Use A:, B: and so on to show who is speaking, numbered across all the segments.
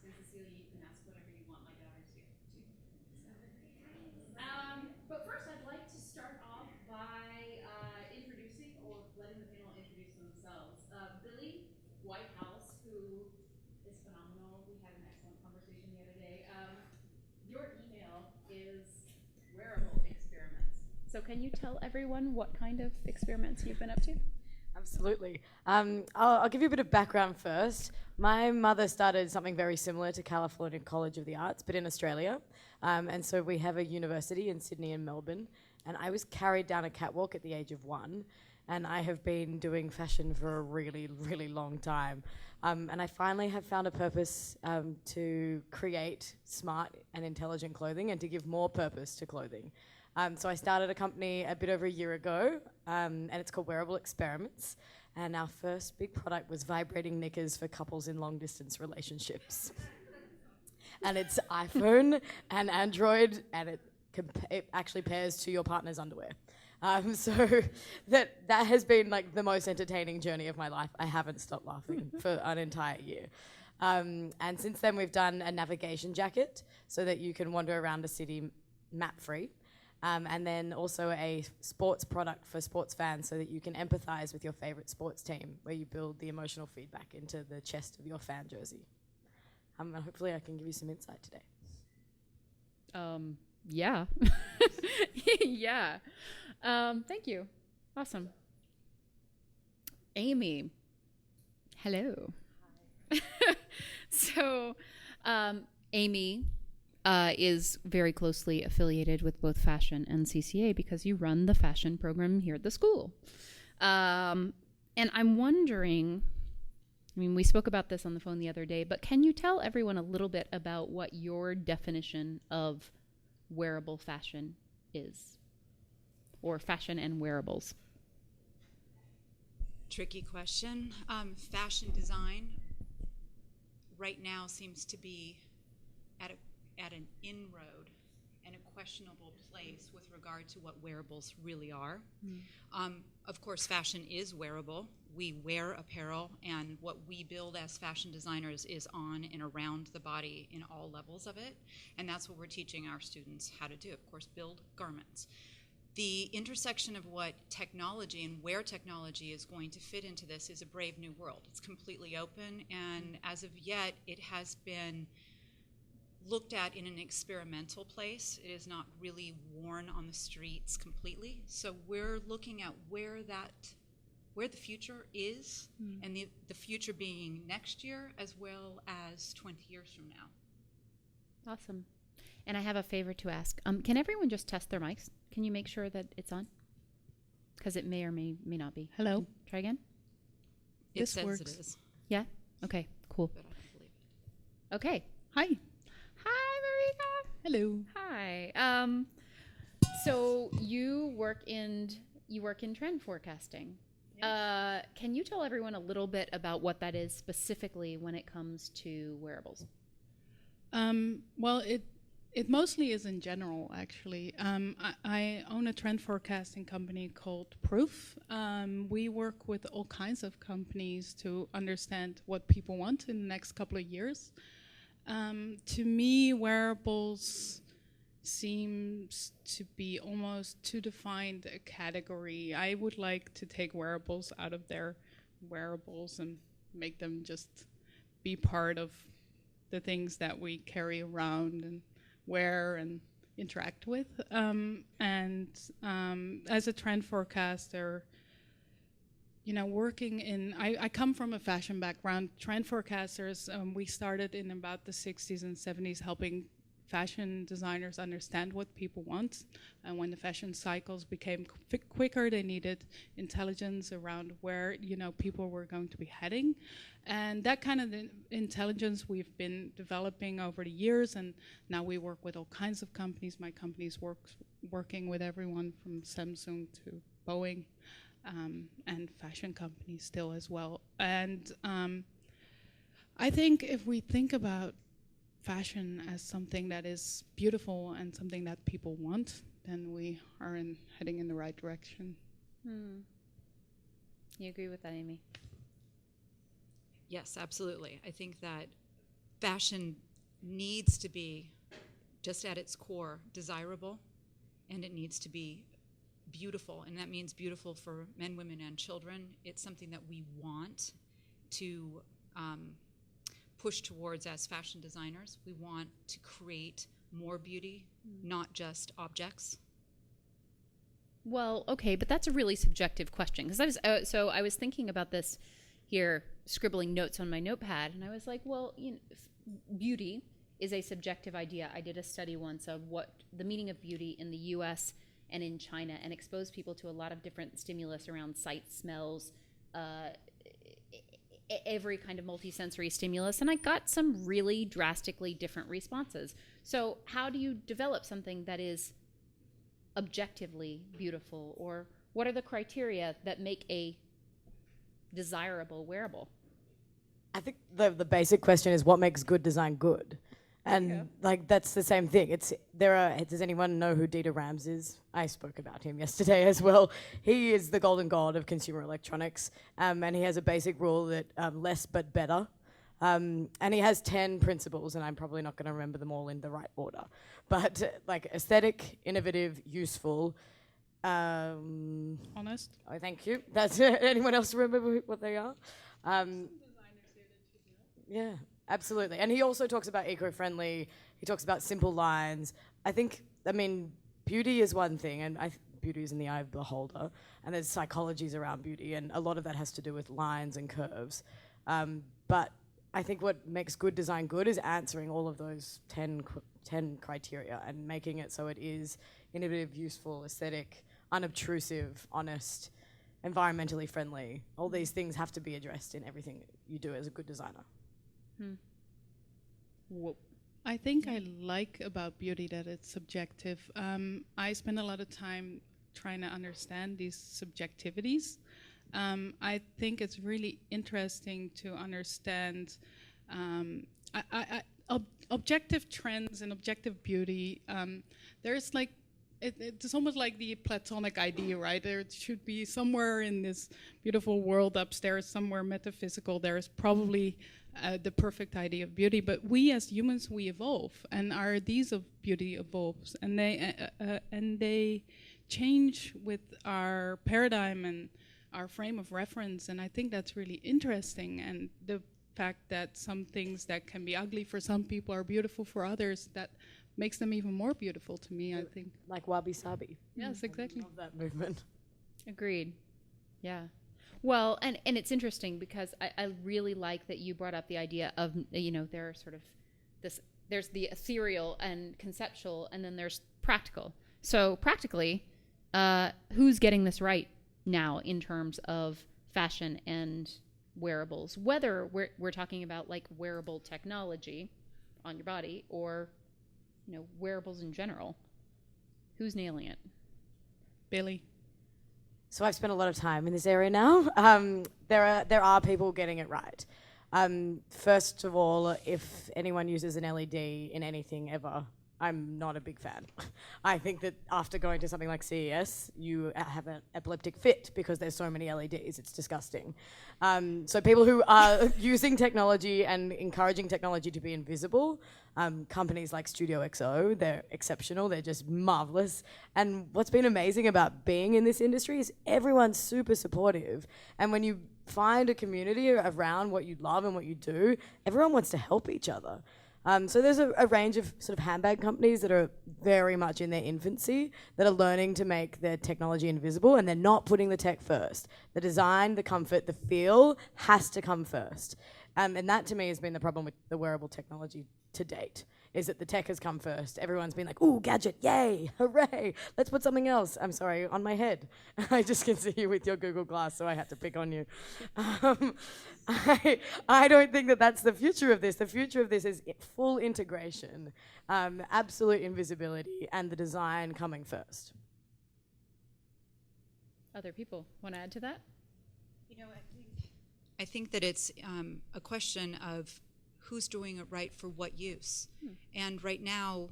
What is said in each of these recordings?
A: and Cecilia, you can ask whatever you want, my daughters do too. But first, I'd like to start off by introducing, or letting the panel introduce themselves. Billie, WhiteHouse, who is phenomenal. We had an excellent conversation the other day. Your email is Wearable Experiments. So can you tell everyone what kind of experiments you've been up to?
B: Absolutely. I'll give you a bit of background first. My mother started something very similar to California College of the Arts, but in Australia. And so we have a university in Sydney and Melbourne. And I was carried down a catwalk at the age of 1. And I have been doing fashion for a really, really long time. And I finally have found a purpose to create smart and intelligent clothing and to give more purpose to clothing. So I started a company a bit over a year ago, and it's called Wearable Experiments. And our first big product was vibrating knickers for couples in long-distance relationships. And it's iPhone and Android, and it actually pairs to your partner's underwear. So that has been like the most entertaining journey of my life. I haven't stopped laughing for an entire year. And since then, we've done a navigation jacket so that you can wander around a city map-free. And then also a sports product for sports fans so that you can empathize with your favorite sports team, where you build the emotional feedback into the chest of your fan jersey. And hopefully I can give you some insight today.
A: Yeah. Yeah. Thank you. Awesome. Amy. Hello. Hi. So, Amy is very closely affiliated with both fashion and CCA because you run the fashion program here at the school. And I'm wondering, I mean, we spoke about this on the phone the other day, but can you tell everyone a little bit about what your definition of wearable fashion is? Or fashion and wearables?
C: Tricky question. Fashion design right now seems to be at an inroad and a questionable place with regard to what wearables really are. Of course, fashion is wearable. We wear apparel, and what we build as fashion designers is on and around the body in all levels of it, and that's what we're teaching our students how to do, of course, build garments. The intersection of what technology and where technology is going to fit into this is a brave new world. It's completely open, and as of yet, it has been looked at in an experimental place. It is not really worn on the streets completely. So we're looking at where the future is, and the future being next year as well as 20 years from now.
A: Awesome. And I have a favor to ask. Can everyone just test their mics? Can you make sure that it's on? Because it may or may not be.
D: Hello.
A: Try again.
C: It says works. It is.
A: Yeah? Okay, cool.
C: But I don't believe it.
A: Okay.
D: Hi.
A: Hi, Marieke.
D: Hello.
A: Hi. So you work in trend forecasting. Yes. Can you tell everyone a little bit about what that is specifically when it comes to wearables?
D: Well, it mostly is in general, actually. I own a trend forecasting company called Proef. We work with all kinds of companies to understand what people want in the next couple of years. To me, wearables seems to be almost too defined a category. I would like to take wearables out of their wearables and make them just be part of the things that we carry around and wear and interact with. As a trend forecaster, you know, working in, I come from a fashion background. Trend forecasters, we started in about the 60s and 70s helping fashion designers understand what people want. And when the fashion cycles became quicker, they needed intelligence around where, you know, people were going to be heading. And that kind of intelligence we've been developing over the years, and now we work with all kinds of companies. My company's working with everyone from Samsung to Boeing, and fashion companies still as well. And I think if we think about fashion as something that is beautiful and something that people want, then we are heading in the right direction.
A: You agree with that, Amy?
C: Yes, absolutely. I think that fashion needs to be, just at its core, desirable, and it needs to be beautiful, and that means beautiful for men, women, and children. It's something that we want to push towards as fashion designers. We want to create more beauty, not just objects.
A: Well, okay, but that's a really subjective question, because I was thinking about this here, scribbling notes on my notepad, and I was like, well, beauty is a subjective idea. I did a study once of what the meaning of beauty in the U.S. and in China, and exposed people to a lot of different stimulus around sight, smells, every kind of multisensory stimulus, and I got some really drastically different responses. So how do you develop something that is objectively beautiful, or what are the criteria that make a desirable wearable?
B: I think the basic question is what makes good design good? And like that's the same thing. Does anyone know who Dieter Rams is? I spoke about him yesterday as well. He is the golden god of consumer electronics, and he has a basic rule that less but better. And he has 10 principles, and I'm probably not going to remember them all in the right order. But like aesthetic, innovative, useful.
D: Honest.
B: Oh, thank you. That's anyone else remember what they are? Yeah, absolutely. And he also talks about eco-friendly. He talks about simple lines. I mean, beauty is one thing, and beauty is in the eye of the beholder. And there's psychologies around beauty, and a lot of that has to do with lines and curves. But I think what makes good design good is answering all of those 10 criteria and making it so it is innovative, useful, aesthetic, unobtrusive, honest, environmentally friendly. All these things have to be addressed in everything you do as a good designer.
D: I think I like about beauty that it's subjective. I spend a lot of time trying to understand these subjectivities. I think it's really interesting to understand objective trends and objective beauty. There's like, it's almost like the Platonic idea, right? There should be somewhere in this beautiful world upstairs, somewhere metaphysical, there's probably the perfect idea of beauty. But we as humans, we evolve, and our ideas of beauty evolves, and they change with our paradigm and our frame of reference. And I think that's really interesting. And the fact that some things that can be ugly for some people are beautiful for others, that makes them even more beautiful to me, I think.
B: Like Wabi Sabi.
D: Yes, exactly.
B: I love that movement.
A: Agreed. Yeah. Well, and it's interesting because I really like that you brought up the idea of, there are sort of there's the ethereal and conceptual, and then there's practical. So practically, who's getting this right now in terms of fashion and wearables? Whether we're talking about like wearable technology on your body or, wearables in general, who's nailing it?
D: Billie.
B: So I've spent a lot of time in this area now. There are people getting it right. First of all, if anyone uses an LED in anything ever, I'm not a big fan. I think that after going to something like CES, you have an epileptic fit because there's so many LEDs. It's disgusting. So people who are using technology and encouraging technology to be invisible, companies like Studio XO, they're exceptional. They're just marvelous. And what's been amazing about being in this industry is everyone's super supportive. And when you find a community around what you love and what you do, everyone wants to help each other. So there's a range of sort of handbag companies that are very much in their infancy that are learning to make their technology invisible, and they're not putting the tech first. The design, the comfort, the feel has to come first. And that to me has been the problem with the wearable technology to date, is that the tech has come first. Everyone's been like, ooh, gadget, yay, hooray, let's put something else, I'm sorry, on my head. I just can see you with your Google Glass, so I had to pick on you. I don't think that that's the future of this. The future of this is full integration, absolute invisibility, and the design coming first.
A: Other people want to add to that?
C: I think that it's a question of who's doing it right for what use. And right now,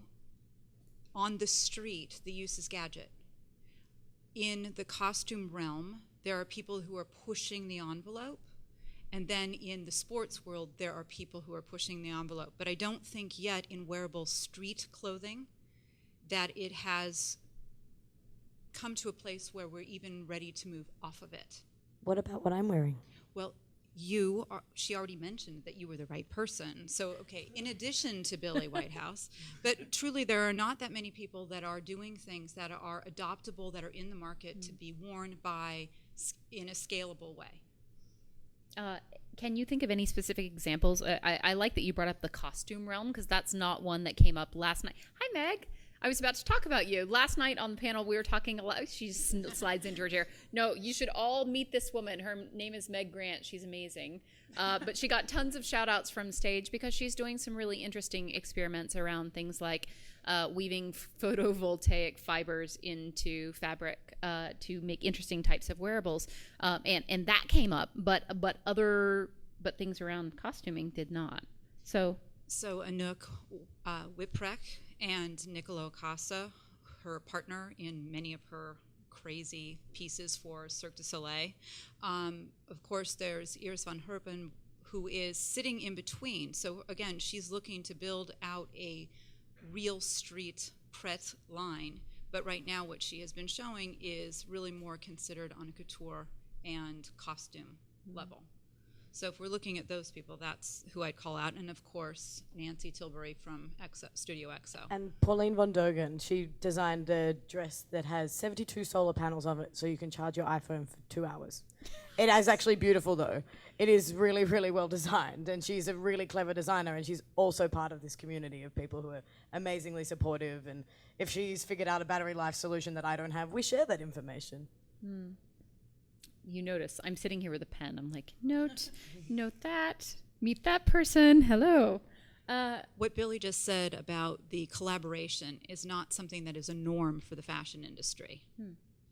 C: on the street, the use is gadget. In the costume realm, there are people who are pushing the envelope, And then in the sports world, there are people who are pushing the envelope. But I don't think yet in wearable street clothing that it has come to a place where we're even ready to move off of it.
B: What about what I'm wearing?
C: Well, she already mentioned that you were the right person. So, okay, in addition to Billie WhiteHouse, but truly there are not that many people that are doing things that are adoptable, that are in the market to be worn in a scalable way.
A: Can you think of any specific examples? I like that you brought up the costume realm, because that's not one that came up last night. Hi, Meg. I was about to talk about you. Last night on the panel, we were talking a lot. She slides into her chair. No, you should all meet this woman. Her name is Meg Grant. She's amazing. But she got tons of shout outs from stage because she's doing some really interesting experiments around things like weaving photovoltaic fibers into fabric to make interesting types of wearables. And that came up, but things around costuming did not. So
C: Anouk Whipwreck and Nicola Casa, her partner in many of her crazy pieces for Cirque du Soleil. Of course, there's Iris van Herpen, who is sitting in between. So again, she's looking to build out a real street Pret line. But right now what she has been showing is really more considered on a couture and costume level. So if we're looking at those people, that's who I'd call out. And of course, Nancy Tilbury from Studio EXO.
B: And Pauline von Dogen, she designed a dress that has 72 solar panels on it, so you can charge your iPhone for 2 hours. It is actually beautiful, though. It is really, really well designed, and she's a really clever designer, and she's also part of this community of people who are amazingly supportive. And if she's figured out a battery life solution that I don't have, we share that information.
A: You notice I'm sitting here with a pen. I'm like, note that, meet that person. Hello.
C: What Billie just said about the collaboration is not something that is a norm for the fashion industry.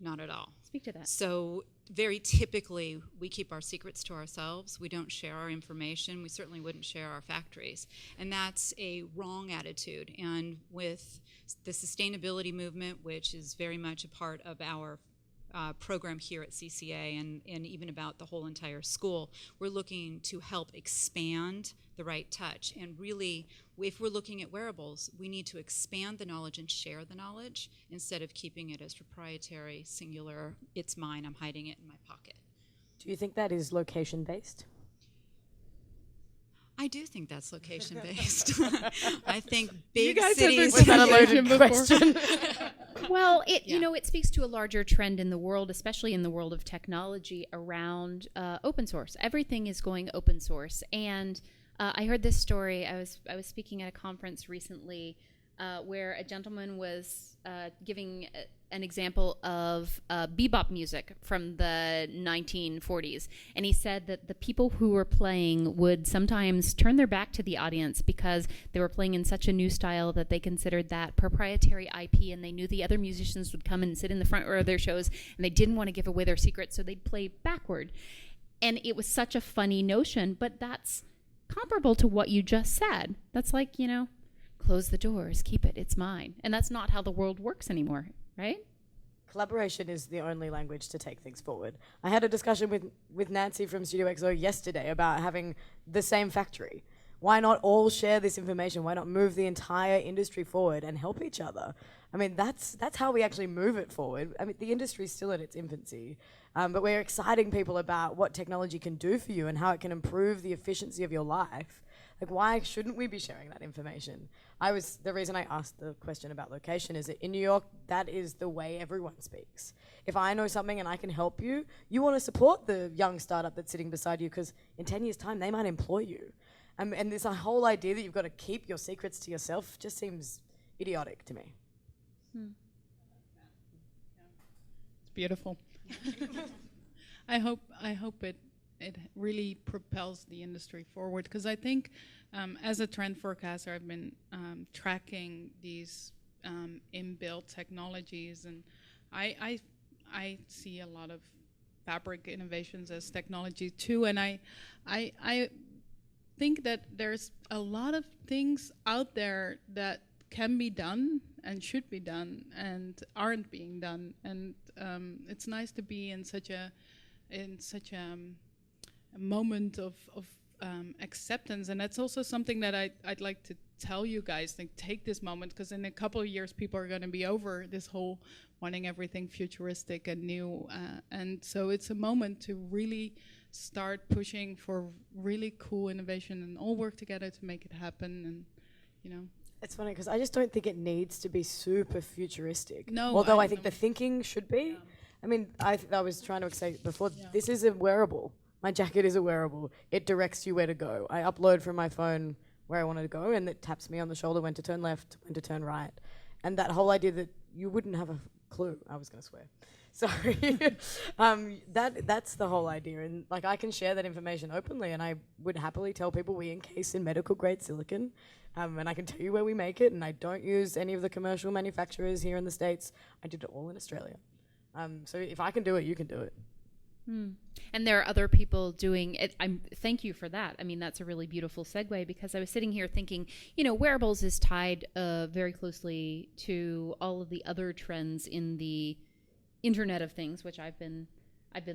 C: Not at all.
A: Speak to that.
C: So very typically, we keep our secrets to ourselves. We don't share our information. We certainly wouldn't share our factories. And that's a wrong attitude. And with the sustainability movement, which is very much a part of our program here at CCA and even about the whole entire school, we're looking to help expand the right touch. And really, if we're looking at wearables, we need to expand the knowledge and share the knowledge instead of keeping it as proprietary, singular, it's mine, I'm hiding it in my pocket.
B: Do you think that is location-based?
C: I do think that's location-based. I think
D: You
C: big
D: guys
C: cities...
D: have been loaded before.
B: question.
A: Well, it speaks to a larger trend in the world, especially in the world of technology, around open source. Everything is going open source, and I heard this story. I was speaking at a conference recently where a gentleman was giving an example of bebop music from the 1940s. And he said that the people who were playing would sometimes turn their back to the audience because they were playing in such a new style that they considered that proprietary IP, and they knew the other musicians would come and sit in the front row of their shows, and they didn't want to give away their secrets, so they'd play backward. And it was such a funny notion, but that's comparable to what you just said. That's like, close the doors, keep it, it's mine. And that's not how the world works anymore, right?
B: Collaboration is the only language to take things forward. I had a discussion with Nancy from Studio EXO yesterday about having the same factory. Why not all share this information? Why not move the entire industry forward and help each other? I mean, that's how we actually move it forward. I mean, the industry is still in its infancy, but we're exciting people about what technology can do for you and how it can improve the efficiency of your life. Like, why shouldn't we be sharing that information? The reason I asked the question about location is that in New York, that is the way everyone speaks. If I know something and I can help you, you want to support the young startup that's sitting beside you because in 10 years' time, they might employ you. And this whole idea that you've got to keep your secrets to yourself just seems idiotic to me.
D: It's beautiful. I hope it really propels the industry forward, because I think as a trend forecaster, I've been tracking these inbuilt technologies, and I see a lot of fabric innovations as technology too, and I think that there's a lot of things out there that can be done and should be done and aren't being done, and it's nice to be in such a moment of acceptance. And that's also something that I'd like to tell you guys, like, take this moment, because in a couple of years people are going to be over this whole wanting everything futuristic and new, and so it's a moment to really start pushing for really cool innovation and all work together to make it happen. And
B: It's funny because I just don't think it needs to be super futuristic.
D: No,
B: Although
D: I
B: I think the thinking should be.
D: Yeah.
B: I mean, I was trying to say before, this is a wearable. My jacket is a wearable. It directs you where to go. I upload from my phone where I wanted to go, and it taps me on the shoulder when to turn left, when to turn right. And that whole idea that you wouldn't have a clue. I was going to swear. Sorry. That's the whole idea. And like, I can share that information openly, and I would happily tell people we encase in medical grade silicon. And I can tell you where we make it, and I don't use any of the commercial manufacturers here in the States. I did it all in Australia. So if I can do it, you can do it.
A: And there are other people doing it. Thank you for that. I mean, that's a really beautiful segue, because I was sitting here thinking, wearables is tied very closely to all of the other trends in the Internet of Things, which I've been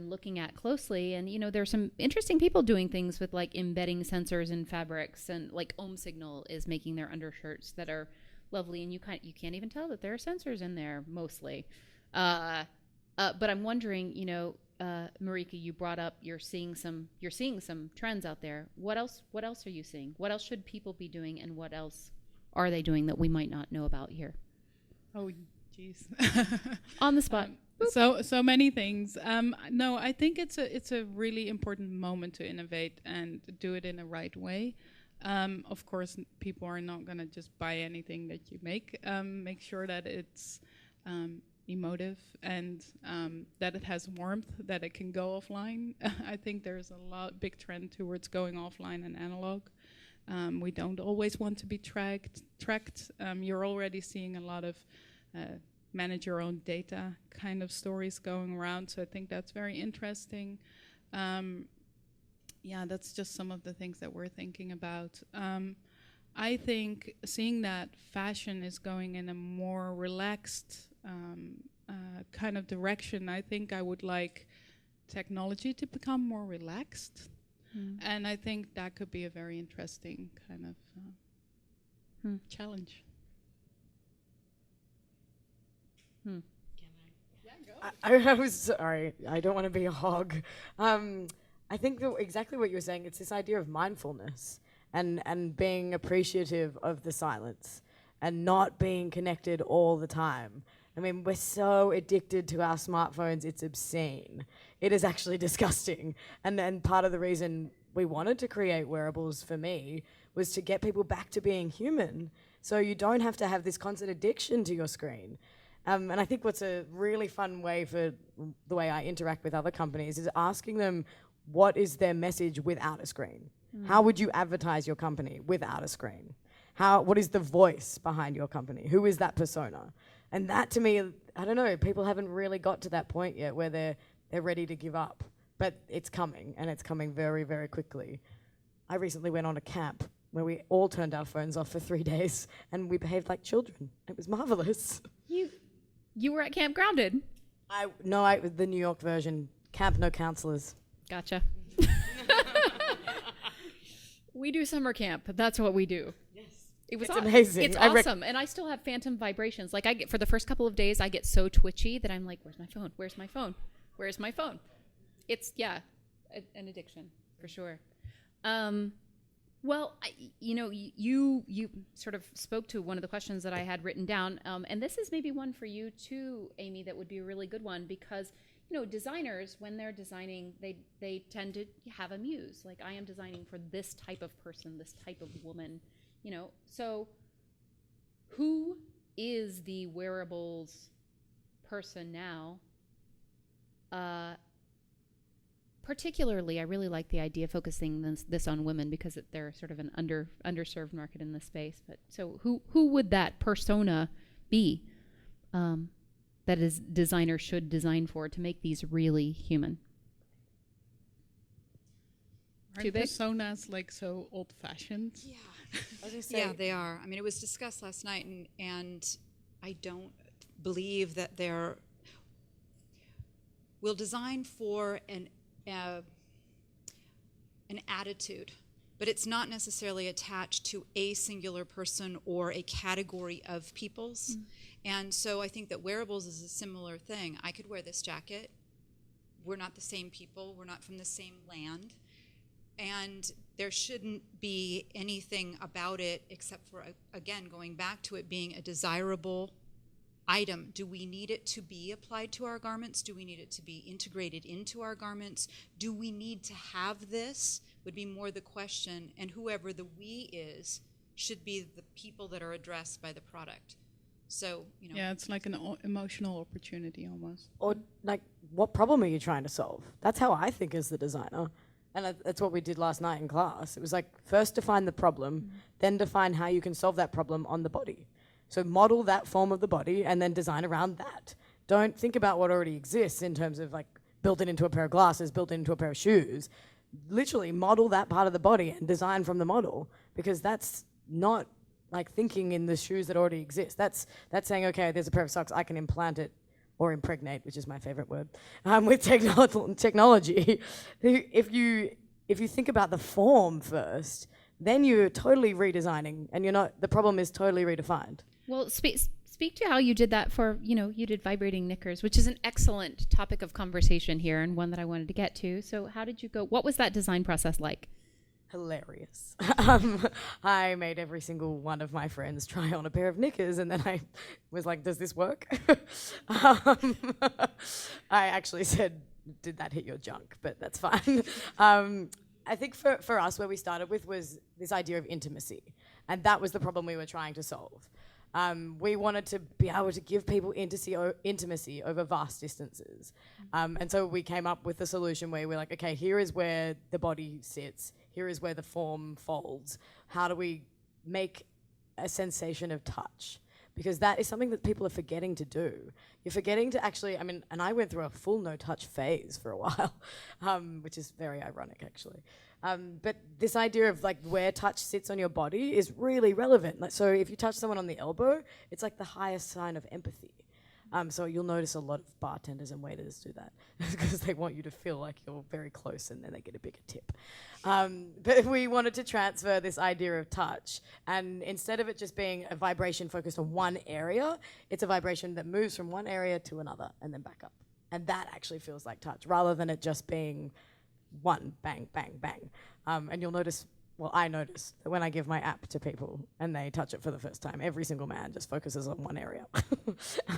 A: looking at closely. And there's some interesting people doing things with like embedding sensors in fabrics, and like Ohm Signal is making their undershirts that are lovely, and you can't even tell that there are sensors in there mostly. But I'm wondering, Marieke, you brought up you're seeing some trends out there. What else are you seeing? What else should people be doing, and what else are they doing that we might not know about here?
D: Oh, geez.
A: On the spot.
D: So many things. No, I think it's a really important moment to innovate and do it in the right way. Of course, people are not going to just buy anything that you make. Make sure that it's emotive, and that it has warmth, that it can go offline. I think there's a big trend towards going offline and analog. We don't always want to be tracked. You're already seeing a lot of manage your own data kind of stories going around, so I think that's very interesting. That's just some of the things that we're thinking about. I think seeing that fashion is going in a more relaxed kind of direction, I think I would like technology to become more relaxed. And I think that could be a very interesting kind of challenge.
B: I was sorry. I don't want to be a hog. I think exactly what you're saying. It's this idea of mindfulness and being appreciative of the silence and not being connected all the time. I mean, we're so addicted to our smartphones, it's obscene. It is actually disgusting. And part of the reason we wanted to create wearables, for me, was to get people back to being human, so you don't have to have this constant addiction to your screen. And I think what's a really fun way for the way I interact with other companies is asking them, what is their message without a screen? How would you advertise your company without a screen? What is the voice behind your company? Who is that persona? And that, to me, I don't know, people haven't really got to that point yet where they're ready to give up. But it's coming, and it's coming very, very quickly. I recently went on a camp where we all turned our phones off for 3 days, and we behaved like children. It was marvelous.
A: You were at Camp Grounded?
B: No, it was the New York version. Camp No Counselors.
A: Gotcha. We do summer camp. That's what we do.
B: Yes.
A: It's
B: amazing.
A: It's awesome. And I still have phantom vibrations. Like, for the first couple of days, I get so twitchy that I'm like, where's my phone? Where's my phone? Where's my phone? It's, an addiction for sure. Well, you sort of spoke to one of the questions that I had written down. And this is maybe one for you too, Amy, that would be a really good one, because designers, when they're designing, they tend to have a muse. Like, I am designing for this type of person, this type of woman, So who is the wearables person now? Particularly, I really like the idea of focusing this on women, because they're sort of an underserved market in this space. But so who would that persona be? That is designer should design for to make these really human.
D: Aren't personas like so old-fashioned?
C: Yeah. Yeah, they are. I mean, it was discussed last night, and I don't believe that we'll design for an attitude, but it's not necessarily attached to a singular person or a category of people's. And so I think that wearables is a similar thing. I could wear this jacket. We're not the same people. We're not from the same land. And there shouldn't be anything about it except for, again, going back to it being a desirable item. Do we need it to be applied to our garments? Do we need it to be integrated into our garments? Do we need to have this? Would be more the question. And whoever the we is should be the people that are addressed by the product. So, you know.
D: Yeah, it's like an emotional opportunity almost.
B: Or like, what problem are you trying to solve? That's how I think as the designer. And that's what we did last night in class. It was like, first define the problem, then define how you can solve that problem on the body. So model that form of the body and then design around that. Don't think about what already exists in terms of like built it into a pair of glasses, built it into a pair of shoes. Literally model that part of the body and design from the model, because that's not like thinking in the shoes that already exist. That's saying, okay, there's a pair of socks, I can implant it or impregnate, which is my favorite word, with technology. If you think about the form first, then you're totally redesigning, and the problem is totally redefined.
A: Well, speak to how you did that for, you did vibrating knickers, which is an excellent topic of conversation here and one that I wanted to get to. So how did you go? What was that design process like?
B: Hilarious. I made every single one of my friends try on a pair of knickers, and then I was like, does this work? I actually said, did that hit your junk? But that's fine. I think for us, where we started with was this idea of intimacy. And that was the problem we were trying to solve. We wanted to be able to give people intimacy over vast distances. And so we came up with a solution where we're like, okay, here is where the body sits. Here is where the form folds. How do we make a sensation of touch? Because that is something that people are forgetting to do. You're forgetting to actually, and I went through a full no-touch phase for a while, which is very ironic, actually. But this idea of like where touch sits on your body is really relevant. Like, so if you touch someone on the elbow, it's like the highest sign of empathy. So you'll notice a lot of bartenders and waiters do that because they want you to feel like you're very close, and then they get a bigger tip. But we wanted to transfer this idea of touch, and instead of it just being a vibration focused on one area, it's a vibration that moves from one area to another and then back up. And that actually feels like touch, rather than it just being one bang, bang, bang. And you'll notice, well, I notice that when I give my app to people and they touch it for the first time, every single man just focuses on one area.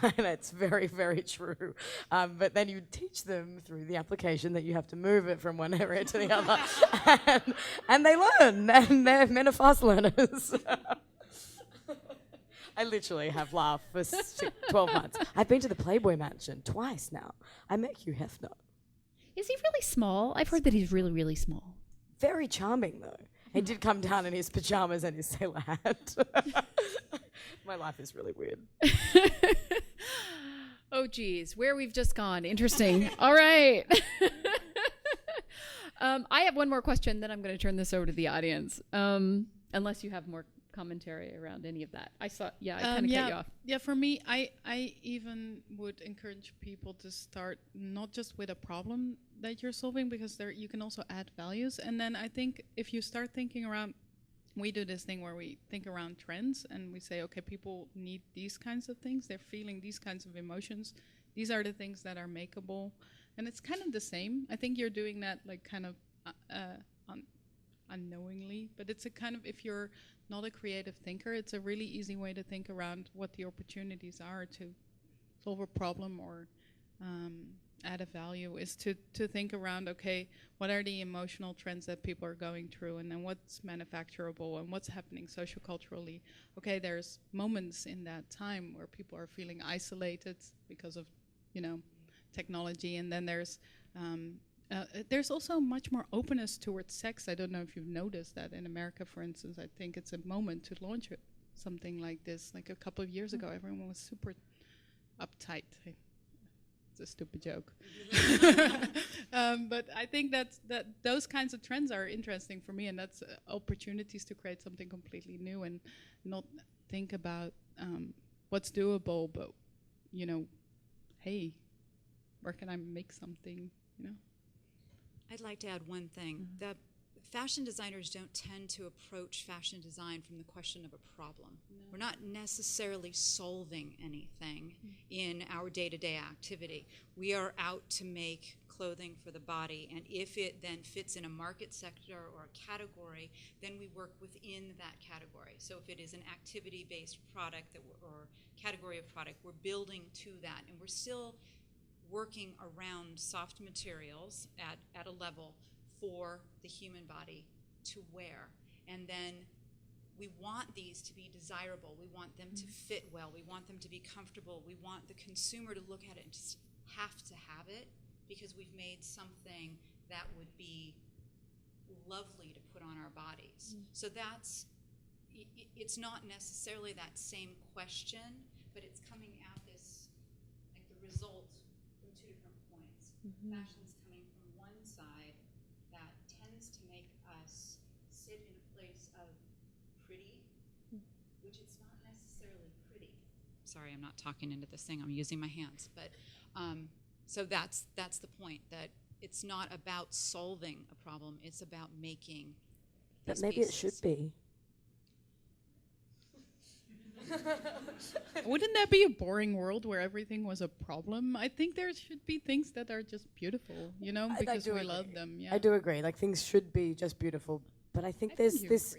B: And it's very, very true. But then you teach them through the application that you have to move it from one area to the other. and they learn, and men are fast learners. I literally have laughed for 12 months. I've been to the Playboy Mansion twice now. I met Hugh Hefner.
A: Is he really small? I've heard that he's really, really small.
B: Very charming, though. He did come down in his pajamas and his sailor hat. My life is really weird.
A: Oh, geez. Where we've just gone. Interesting. All right. I have one more question, then I'm going to turn this over to the audience. Unless you have more commentary around any of that. I kind of cut you off.
D: Yeah, for me, I even would encourage people to start not just with a problem that you're solving, because you can also add values. And then I think if you start thinking around, we do this thing where we think around trends and we say, okay, people need these kinds of things. They're feeling these kinds of emotions. These are the things that are makeable. And it's kind of the same. I think you're doing that like kind of unknowingly, but it's a kind of, if you're not a creative thinker, it's a really easy way to think around what the opportunities are to solve a problem or add a value, is to think around, okay, what are the emotional trends that people are going through, and then what's manufacturable and what's happening socioculturally. Okay, there's moments in that time where people are feeling isolated because of, technology, and then there's also much more openness towards sex. I don't know if you've noticed that in America, for instance. I think it's a moment to launch something like this. Like a couple of years ago, everyone was super uptight. It's a stupid joke. But I think that those kinds of trends are interesting for me, and that's opportunities to create something completely new and not think about what's doable, but, hey, where can I make something,
C: I'd like to add one thing. That fashion designers don't tend to approach fashion design from the question of a problem. No. We're not necessarily solving anything in our day-to-day activity. We are out to make clothing for the body, and if it then fits in a market sector or a category, then we work within that category. So if it is an activity-based product or category of product, we're building to that, and we're still working around soft materials at a level for the human body to wear. And then we want these to be desirable. We want them to fit well. We want them to be comfortable. We want the consumer to look at it and just have to have it, because we've made something that would be lovely to put on our bodies. So it's not necessarily that same question, but it's coming at this, like the result from two different points. Fashion's coming from one side that tends to make us sit in a place of pretty, which it's not necessarily pretty. Sorry, I'm not talking into this thing, I'm using my hands, but so that's the point, that it's not about solving a problem, it's about making
B: But maybe
C: pieces.
B: it should be.
D: Wouldn't that be a boring world where everything was a problem? I think there should be things that are just beautiful, you know, because we love them. Yeah.
B: I do agree. Like, things should be just beautiful, but I think
D: I
B: there's
D: think you
B: this.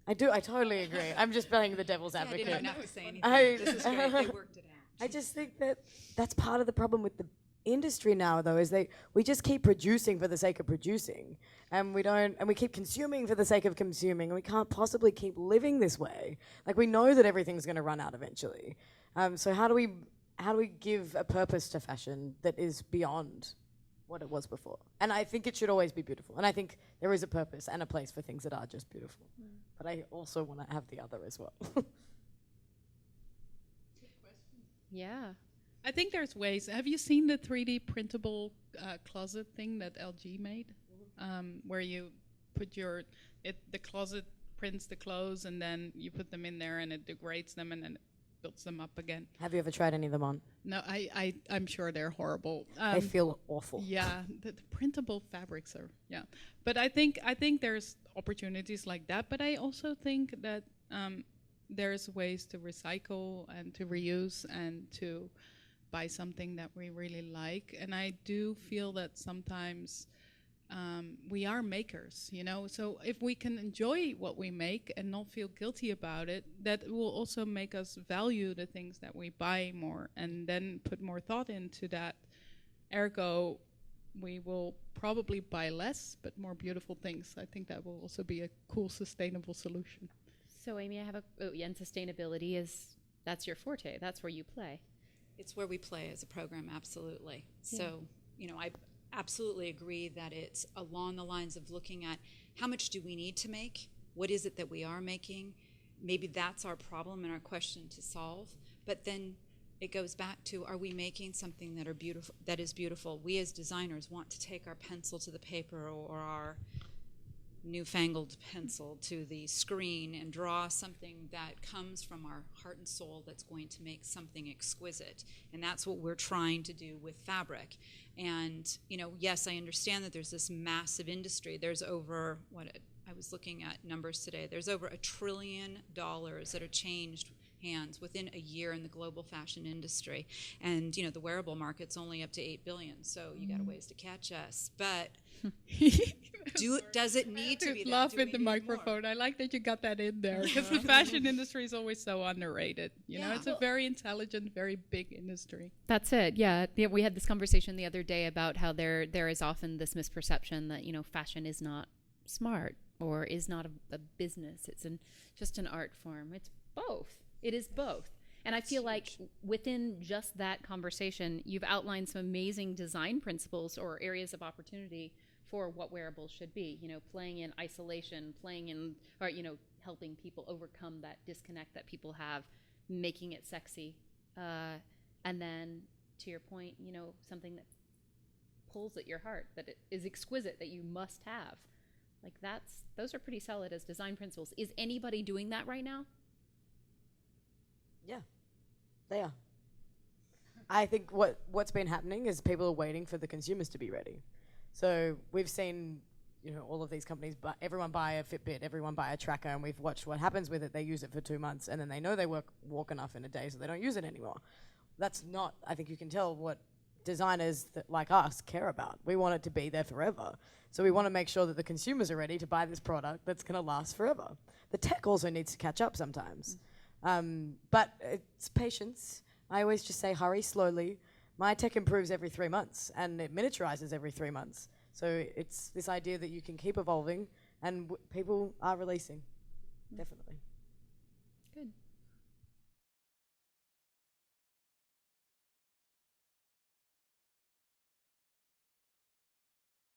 D: agree.
B: I totally agree. I'm just playing the devil's
C: I
B: advocate.
C: didn't have to say anything.
B: I-
C: This is great. They worked it out.
B: I just think that that's part of the problem with the industry now, though, is we just keep producing for the sake of producing, and we keep consuming for the sake of consuming, and we can't possibly keep living this way. Like, we know that everything's going to run out eventually. So how do we give a purpose to fashion that is beyond what it was before? And I think it should always be beautiful, and I think there is a purpose and a place for things that are just beautiful. But I also want to have the other as well.
A: Yeah.
D: I think there's ways. Have you seen the 3D printable closet thing that LG made? Where you put the closet prints the clothes, and then you put them in there and it degrades them and then it builds them up again.
B: Have you ever tried any of them on?
D: No, I'm sure they're horrible.
B: They feel awful.
D: Yeah, the printable fabrics are, yeah. But I think there's opportunities like that, but I also think that there's ways to recycle and to reuse and to buy something that we really like. And I do feel that sometimes we are makers, you know, so if we can enjoy what we make and not feel guilty about it, that will also make us value the things that we buy more and then put more thought into that. Ergo, we will probably buy less but more beautiful things. I think that will also be a cool, sustainable solution.
A: So Amy, I have and sustainability that's your forte. That's where you play.
C: It's where we play as a program, absolutely. Yeah. So, you know, I absolutely agree that it's along the lines of looking at how much do we need to make? What is it that we are making? Maybe that's our problem and our question to solve. But then it goes back to, are we making something that is beautiful? We as designers want to take our pencil to the paper or our newfangled pencil to the screen and draw something that comes from our heart and soul that's going to make something exquisite. And that's what we're trying to do with fabric. And, you know, yes, I understand that there's this massive industry. There's over, I was looking at numbers today, there's over $1 trillion that are changed hands within a year in the global fashion industry. And, you know, the wearable market's only up to 8 billion, so you got a ways to catch us. But does it need to be that?
D: Laugh in the microphone. I like that you got that in there, because the fashion industry is always so underrated. You know, it's a very intelligent, very big industry.
A: That's it. Yeah. We had this conversation the other day about how there is often this misperception that, you know, fashion is not smart or is not a business. It's just an art form. It's both. It is both. And I feel like within just that conversation, you've outlined some amazing design principles or areas of opportunity for what wearables should be. You know, playing in isolation, or, you know, helping people overcome that disconnect that people have, making it sexy. And then, to your point, you know, something that pulls at your heart, that it is exquisite, that you must have. Like, those are pretty solid as design principles. Is anybody doing that right now?
B: Yeah, they are. I think what's been happening is people are waiting for the consumers to be ready. So we've seen all of these companies, but everyone buy a Fitbit, everyone buy a tracker, and we've watched what happens with it. They use it for 2 months, and then they know they walk enough in a day, so they don't use it anymore. That's not, I think you can tell what designers like us care about. We want it to be there forever. So we want to make sure that the consumers are ready to buy this product that's going to last forever. The tech also needs to catch up sometimes. But it's patience. I always just say hurry slowly. My tech improves every 3 months, and it miniaturizes every 3 months. So it's this idea that you can keep evolving, and people are releasing, definitely.
A: Good.